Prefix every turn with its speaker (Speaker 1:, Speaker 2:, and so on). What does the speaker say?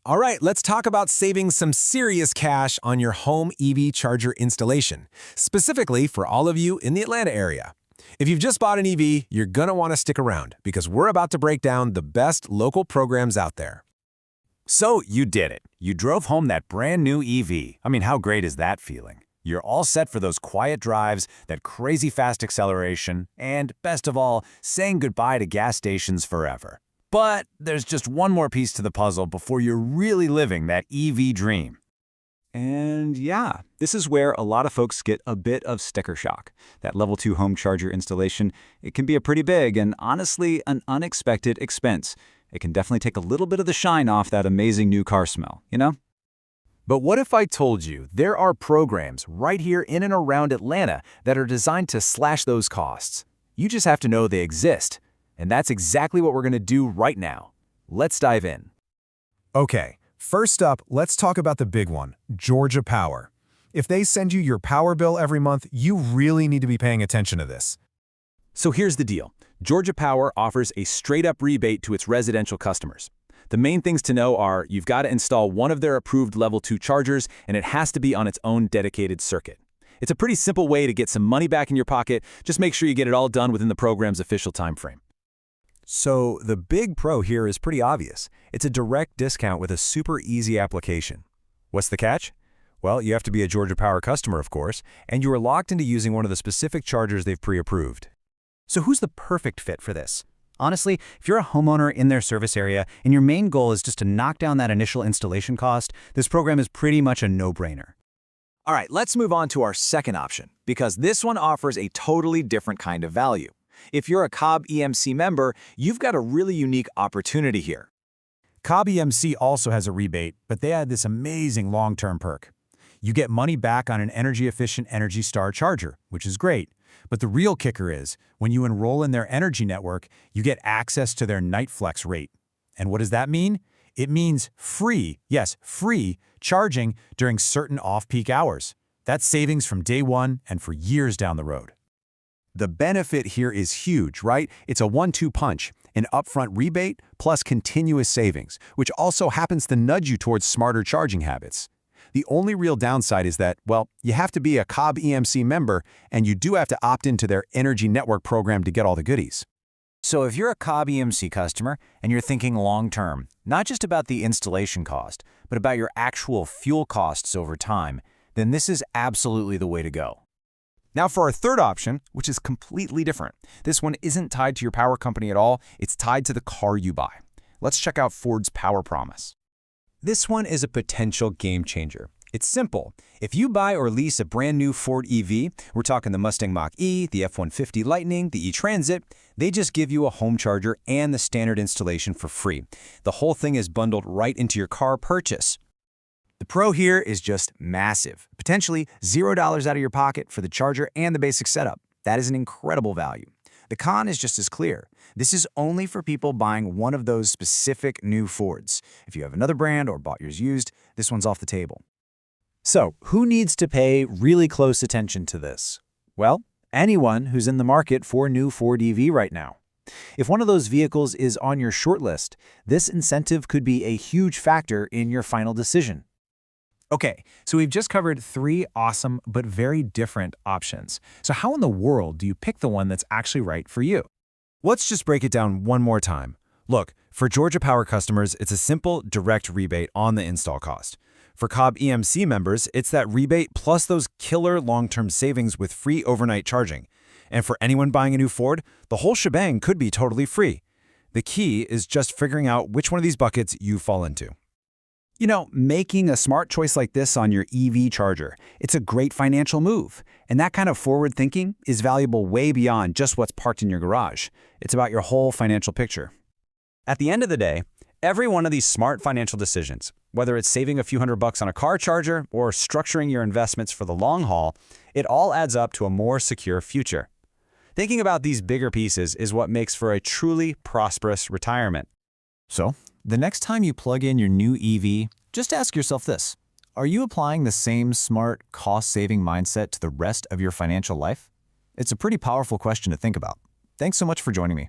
Speaker 1: All right, let's talk about saving some serious cash on your home EV charger installation, specifically for all of you in the Atlanta area. If you've just bought an EV, you're going to want to stick around because we're about to break down the best local programs out there.
Speaker 2: So you did it. You drove home that brand new EV. I mean, how great is that feeling? You're all set for those quiet drives, that crazy fast acceleration, and best of all, saying goodbye to gas stations forever. But there's just one more piece to the puzzle before you're really living that EV dream.
Speaker 3: And yeah, this is where a lot of folks get a bit of sticker shock. That level 2 home charger installation, it can be a pretty big and honestly an unexpected expense. It can definitely take a little bit of the shine off that amazing new car smell, you know?
Speaker 1: But what if I told you there are programs right here in and around Atlanta that are designed to slash those costs? You just have to know they exist. And that's exactly what we're going to do right now. Let's dive in. Okay, first up, let's talk about the big one, Georgia Power. If they send you your power bill every month, you really need to be paying attention to this.
Speaker 2: So here's the deal. Georgia Power offers a straight-up rebate to its residential customers. The main things to know are you've got to install one of their approved level 2 chargers, and it has to be on its own dedicated circuit. It's a pretty simple way to get some money back in your pocket. Just make sure you get it all done within the program's official time frame.
Speaker 1: So the big pro here is pretty obvious. It's a direct discount with a super easy application. What's the catch? Well, you have to be a Georgia Power customer, of course, and you are locked into using one of the specific chargers they've pre-approved.
Speaker 4: So who's the perfect fit for this? Honestly, if you're a homeowner in their service area and your main goal is just to knock down that initial installation cost, this program is pretty much a no-brainer.
Speaker 2: All right, let's move on to our second option, because this one offers a totally different kind of value. If you're a Cobb EMC member, you've got a really unique opportunity here.
Speaker 5: Cobb EMC also has a rebate, but they add this amazing long-term perk. You get money back on an energy-efficient Energy Star charger, which is great. But the real kicker is, when you enroll in their energy network, you get access to their NightFlex rate. And what does that mean? It means free, yes, free, charging during certain off-peak hours. That's savings from day one and for years down the road.
Speaker 1: The benefit here is huge, right? It's a 1-2 punch, an upfront rebate plus continuous savings, which also happens to nudge you towards smarter charging habits. The only real downside is that, well, you have to be a Cobb EMC member, and you do have to opt into their Energy Network program to get all the goodies.
Speaker 2: So if you're a Cobb EMC customer and you're thinking long-term, not just about the installation cost, but about your actual fuel costs over time, then this is absolutely the way to go.
Speaker 6: Now for our third option, which is completely different. This one isn't tied to your power company at all, it's tied to the car you buy. Let's check out Ford's Power Promise.
Speaker 7: This one is a potential game changer. It's simple. If you buy or lease a brand new Ford EV, we're talking the Mustang Mach-E, the F-150 Lightning, the E-Transit, they just give you a home charger and the standard installation for free. The whole thing is bundled right into your car purchase.
Speaker 4: The pro here is just massive. Potentially $0 out of your pocket for the charger and the basic setup. That is an incredible value. The con is just as clear. This is only for people buying one of those specific new Fords. If you have another brand or bought yours used, this one's off the table.
Speaker 3: So, who needs to pay really close attention to this? Well, anyone who's in the market for a new Ford EV right now. If one of those vehicles is on your shortlist, this incentive could be a huge factor in your final decision.
Speaker 5: Okay, so we've just covered 3 awesome but very different options. So how in the world do you pick the one that's actually right for you?
Speaker 1: Let's just break it down one more time. Look, for Georgia Power customers, it's a simple, direct rebate on the install cost. For Cobb EMC members, it's that rebate plus those killer long-term savings with free overnight charging. And for anyone buying a new Ford, the whole shebang could be totally free. The key is just figuring out which one of these buckets you fall into.
Speaker 4: You know, making a smart choice like this on your EV charger, it's a great financial move. And that kind of forward thinking is valuable way beyond just what's parked in your garage. It's about your whole financial picture.
Speaker 3: At the end of the day, every one of these smart financial decisions, whether it's saving a few $100 on a car charger or structuring your investments for the long haul, it all adds up to a more secure future. Thinking about these bigger pieces is what makes for a truly prosperous retirement.
Speaker 5: So, the next time you plug in your new EV, just ask yourself this. Are you applying the same smart, cost-saving mindset to the rest of your financial life? It's a pretty powerful question to think about. Thanks so much for joining me.